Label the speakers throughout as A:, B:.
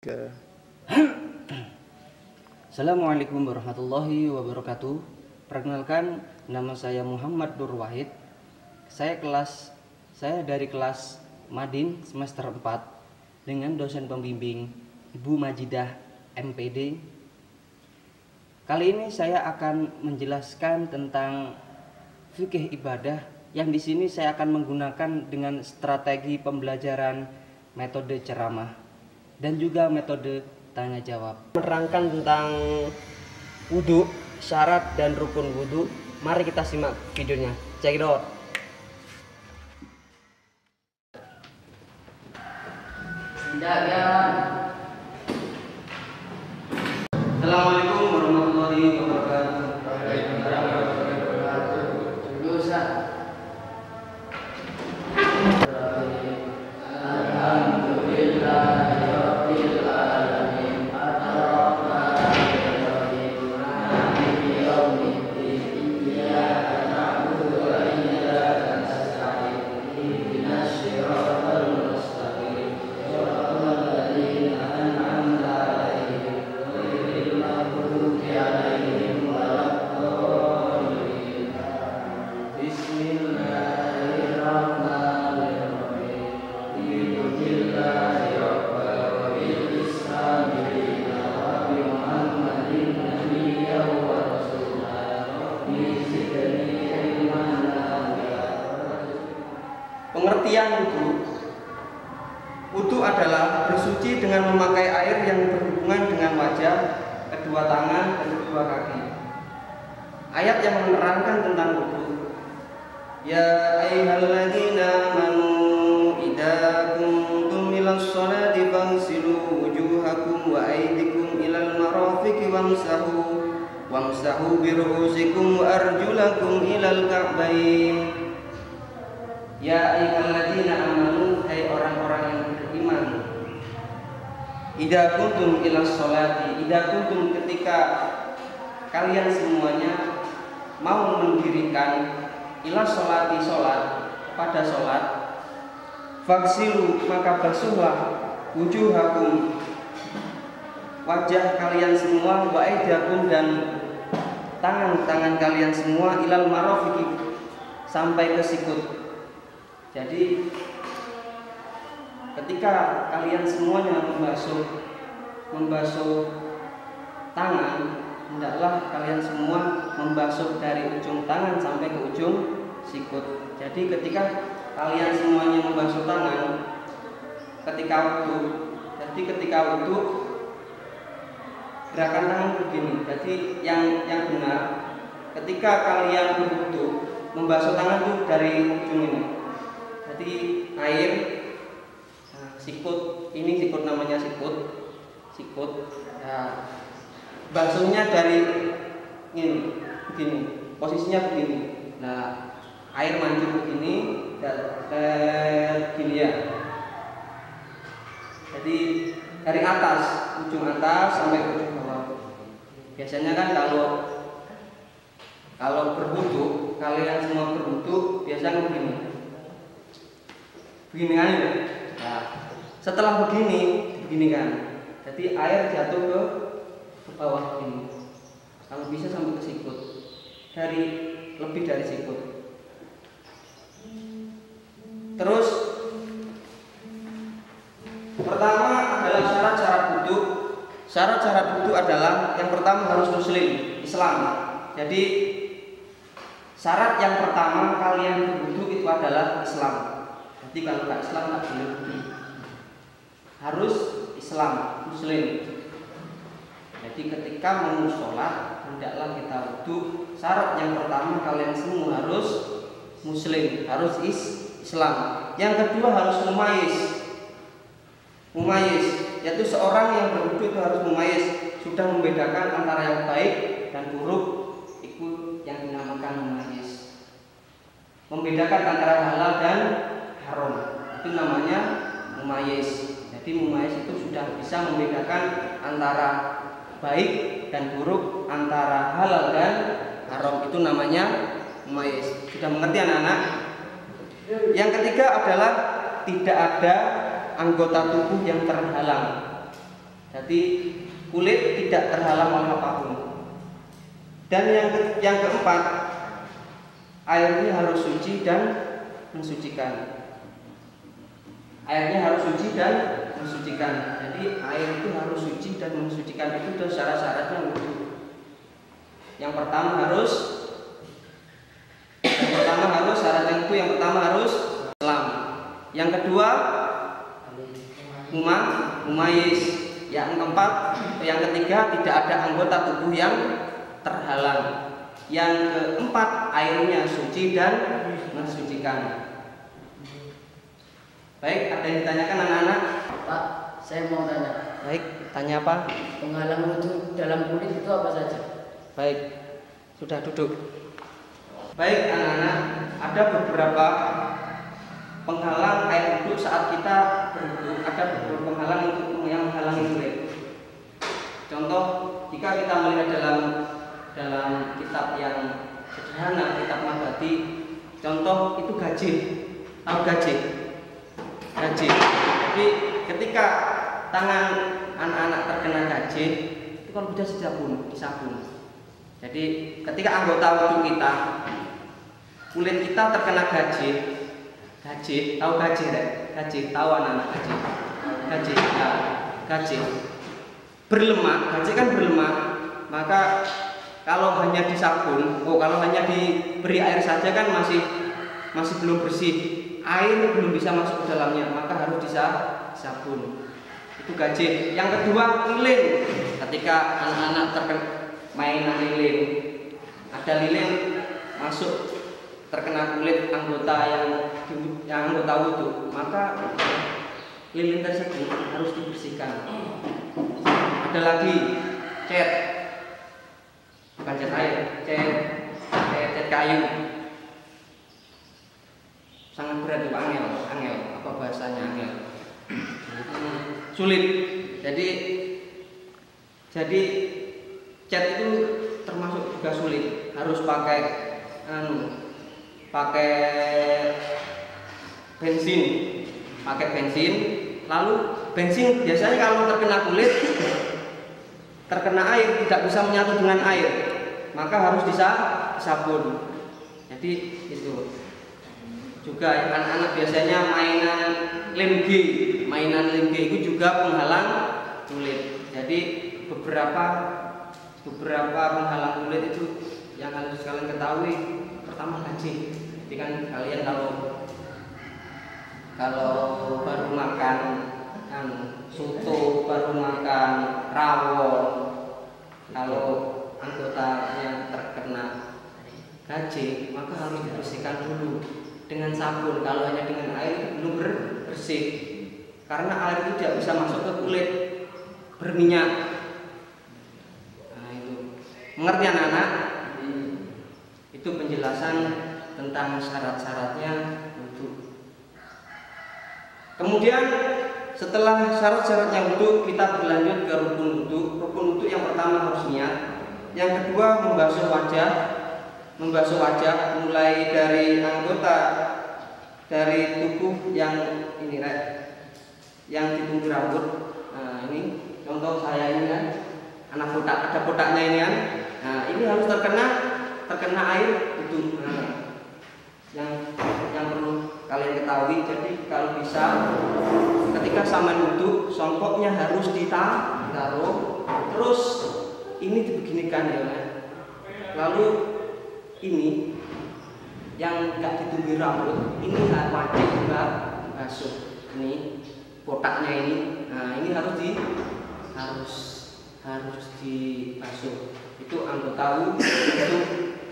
A: Ke
B: Assalamualaikum warahmatullahi wabarakatuh. Perkenalkan, nama saya Muhammad Nur Wahid. Saya dari kelas Madin semester 4 dengan dosen pembimbing Ibu Majidah MPD. Kali ini saya akan menjelaskan tentang fikih ibadah yang di sini saya akan menggunakan dengan strategi pembelajaran metode ceramah dan juga metode tanya jawab.
C: Menerangkan tentang wudhu, syarat dan rukun wudhu. Mari kita simak videonya. Check it out.
B: Assalamualaikum warahmatullahi wabarakatuh. Pengertian wudhu adalah bersuci dengan memakai air yang berhubungan dengan wajah, kedua tangan, dan kedua kaki. Ayat yang menerangkan tentang wudhu. Ya ayyuhalladzina amanu idza kuntum ilas sholati faghsilu wujuhakum wa aydikum ilal marafiqi wamsahu bi ru'usikum wa arjulakum ilal ka'bayn. Ya ayyuhalladzina amanu, hai orang-orang yang beriman. Idza kuntum ilas sholati, idza kuntum ketika kalian semuanya mau mendirikan ilas sholati, sholat, pada sholat, faghsilu, maka basuhlah, wujuhakum, wajah kalian semua, wa aidakum, dan tangan-tangan kalian semua, ilal marafiqi, sampai ke sikut. Jadi ketika kalian semuanya membasuh tangan, hendaklah kalian semua membasuh dari ujung tangan sampai ke ujung sikut. Jadi ketika kalian semuanya membasuh tangan ketika wudhu, gerakan tangan begini. Jadi yang benar, ketika kalian berwudhu, membasuh tangan itu dari ujung ini. Jadi air, sikut, ini sikut, namanya sikut. Nah, basuhnya dari ini, begini, posisinya begini. Nah, air mancur begini dan begini ya. Jadi dari atas, ujung atas sampai ujung bawah. Biasanya kan kalau berwudu, kalian semua berwudu biasanya begini kan ya. Nah, setelah begini kan, jadi air jatuh ke bawah begini. Kalau bisa sampai ke sikut, lebih dari sikut. Terus pertama adalah syarat-syarat wudhu. Syarat-syarat wudhu adalah yang pertama harus muslim, Islam. Jadi syarat yang pertama kalian berwudhu itu adalah Islam. Jadi kalau nggak Islam nggak boleh wudhu. Harus Islam, muslim. Jadi ketika mau sholat, hendaklah kita wudhu. Syarat yang pertama kalian semua harus muslim, harus Islam. Yang kedua harus mumayyiz, yaitu seorang yang berwudhu itu harus mumayyiz, sudah membedakan antara yang baik dan buruk. Itu yang dinamakan mumayyiz. Membedakan antara halal dan haram, itu namanya mumayyiz. Jadi mumayyiz itu sudah bisa membedakan antara baik dan buruk, antara halal dan haram, itu namanya mumayyiz. Sudah mengerti anak-anak? Yang ketiga adalah tidak ada anggota tubuh yang terhalang. Jadi kulit tidak terhalang oleh apapun. Dan yang keempat, airnya harus suci dan mensucikan. Airnya harus suci dan mensucikan. Jadi air itu harus suci dan mensucikan, itu adalah syarat-syaratnya wudhu. Yang pertama harus syarat yang itu yang pertama harus Islam. Yang kedua mumayyiz. Yang keempat, yang ketiga tidak ada anggota tubuh yang terhalang. Yang keempat, airnya suci dan mensucikan. Baik, ada yang ditanyakan anak-anak?
A: Pak, saya mau tanya.
B: Baik, tanya apa?
A: Penghalang wudhu dalam kulit itu apa saja?
B: Baik, sudah duduk. Baik anak-anak, ada beberapa penghalang air wudhu saat kita berwudhu. Ada beberapa penghalang yang menghalangi kulit. Contoh, jika kita melihat dalam kitab yang sederhana, kitab Nabati, contoh itu gajih. Tahu gajih? Gajih. Jadi ketika tangan anak-anak terkena gajih, itu kalau bisa disabun. Jadi ketika anggota wudhu kita, kulit kita terkena gajih, tahu gajih deh? Gajih, tahu anak-anak gajih? Gajih, ya, gajih berlemak, gajih kan berlemak, maka kalau hanya disabun, kalau hanya diberi air saja kan masih belum bersih, air belum bisa masuk ke dalamnya, maka harus disabun. Itu gajih. Yang kedua, lilin. Ketika anak-anak terkena mainan lilin, ada lilin masuk terkena kulit anggota yang anggota wudhu, maka lilin tersebut harus dibersihkan. Ada lagi cat, bukan cat air, cat kayu. Sangat berat Pak, angel, apa bahasanya angel? Sulit. Jadi cat itu termasuk juga sulit. Harus pakai bensin. Lalu bensin biasanya kalau terkena kulit, terkena air tidak bisa menyatu dengan air, maka harus disabun. Jadi itu juga anak-anak biasanya mainan lem G itu juga penghalang kulit. Jadi beberapa penghalang kulit itu yang harus kalian ketahui. Pertama gajih. Jadi kan kalian kalau baru makan soto, baru makan rawon, kalau anggotanya terkena gajih, maka harus dibersihkan dulu dengan sabun. Kalau hanya dengan air belum bersih, karena air itu tidak bisa masuk ke kulit, berminyak. Nah itu, mengerti anak-anak? Itu penjelasan tentang syarat-syaratnya wudhu. Kemudian setelah syarat-syaratnya wudhu, kita berlanjut ke rukun wudhu. Rukun wudhu yang pertama harus niat. Yang kedua membasuh wajah mulai dari anggota dari tubuh yang ini yang ditumbuhi rambut. Nah ini contoh saya ini kan, anak botak, ada botaknya ini kan. Nah ini harus terkena air wudhu. Nah, yang perlu kalian ketahui, jadi kalau bisa ketika sambil wudhu, songkoknya harus ditaruh, terus ini dibeginikan ya kan. Lalu ini yang enggak ditumbuhi rambut, ini wajib basuh. Ini botaknya ini, nah ini harus dibasuh. Itu anggota wudhu.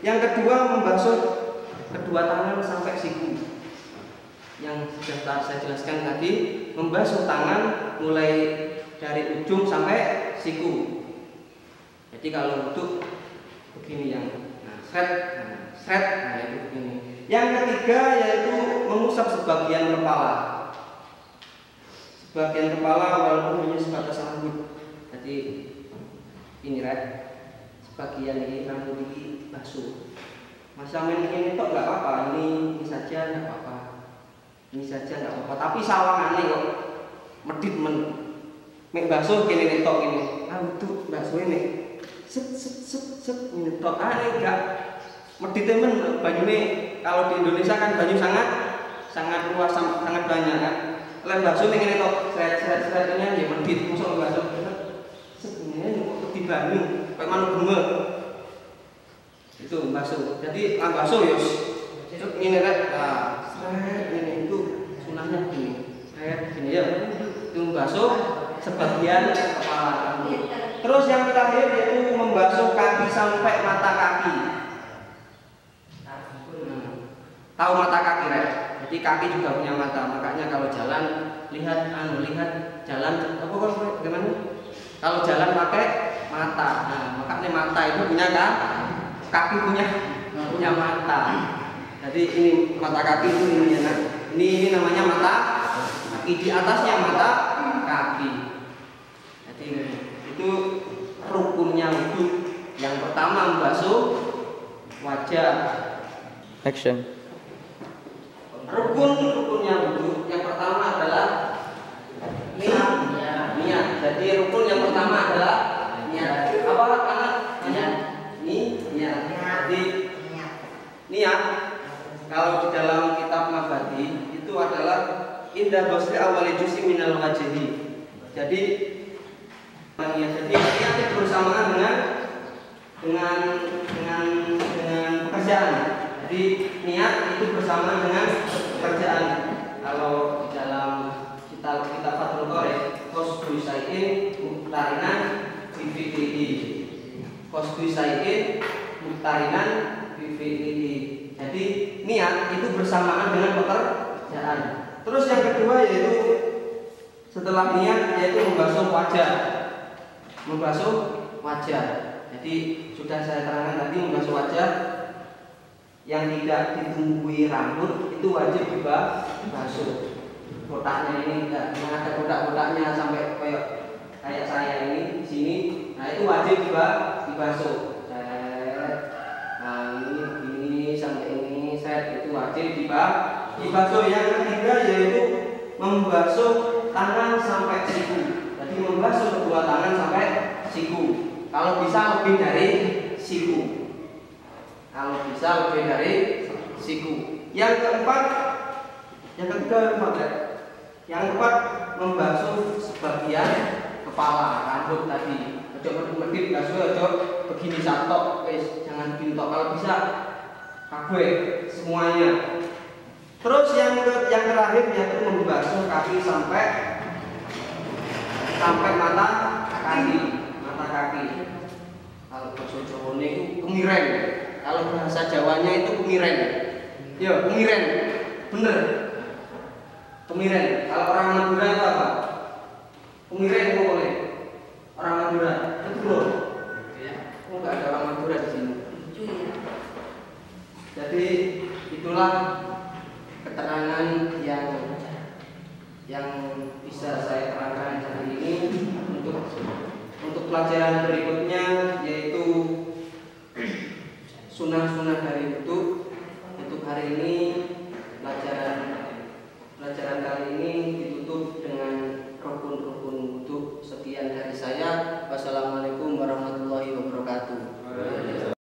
B: Yang kedua membasuh kedua tangan sampai siku. Yang sudah saya jelaskan tadi, membasuh tangan mulai dari ujung sampai siku. Jadi kalau wudhu begini yang seret, itu begini. Yang ketiga yaitu mengusap sebagian kepala. Sebagian kepala walaupun hanya sebatas rambut. Jadi ini sebagian ini rambut ini basuh. Masa main ini kok nggak apa-apa, ini saja nggak apa-apa, ini saja nggak apa-apa. Tapi sawangannya kok medit mek basuh kene nek tok ini. Ah wudu basuh nek set ini tok enggak medit temen banyune. Kalau di Indonesia kan banyu sangat luas, sangat banyak kan. Lek basuh ning ngene tok seret ini ya medit mosok basuh set ini di banyu kayak manuk bunga. Itu basuh. Jadi basuh ya ini rek. Nah, seret ini itu sunahnya begini. Seret begini ya. Itu basuh sebagian kepala kamu. Terus yang terakhir yaitu membasuh kaki sampai mata kaki. Tahu mata kaki rek? Jadi kaki juga punya mata. Makanya kalau jalan lihat jalan apa bagaimana? Kalau jalan pakai mata. Nah, makanya mata itu punya kan? Kaki punya mata. Jadi ini mata kaki itu ini ya. Ini namanya mata kaki, di atasnya mata kaki. Jadi itu rukunnya wudu. Yang pertama membasuh wajah.
D: Action.
B: Rukunnya wudu yang pertama adalah niat. Jadi rukun yang pertama adalah niat. Apa anak? Niat. Jadi niat kalau di dalam kitab Mabadi itu adalah indah basri awali jusi minal wajhi. Jadi niat itu bersamaan dengan pekerjaan. Jadi niat itu bersamaan dengan pekerjaan. Kalau di dalam kitab Fathul Qorib, qasdu syai'in muqtarinan bi fi'lihi. Qasdu syai'in muqtarinan bi fi'lihi. Jadi niat itu bersamaan dengan pekerjaan. Terus yang kedua yaitu setelah niat yaitu membasuh wajah. Jadi sudah saya terangkan tadi membasuh wajah yang tidak ditumbuhi rambut itu wajib dibasuh. Kotaknya ini enggak ada kotak-kotaknya sampai kayak saya ini di sini. Nah, itu wajib dibasuh. Nah, ini sampai ini set itu wajib dibasuh. Yang ketiga yaitu membasuh tangan sampai siku. Jadi membasuh kedua tangan sampai siku. Kalau bisa lebih dari siku. Yang keempat membasuh sebagian kepala, rambut tadi. Ojo medit basuh, ojo begini satok, jangan pintok. Kalau bisa kabeh semuanya. Terus yang terakhir yaitu membasuh kaki sampai mata kaki. Kalau bahasa Jawane itu kemiren. Kalau bahasa Jawanya itu kemiren. Ya, kemiren. Bener. Kemiren. Kalau orang Madura itu apa? Kemiren itu boleh. Orang Madura. Betul. Oh, enggak ada orang Madura di sini. Jadi itulah keterangan yang bisa saya terangkan hari ini untuk pelajaran berikutnya yaitu sunah-sunah dari wudu. Untuk hari ini pelajaran kali ini ditutup dengan rukun-rukun wudu. Sekian dari saya. Wassalamualaikum warahmatullahi wabarakatuh.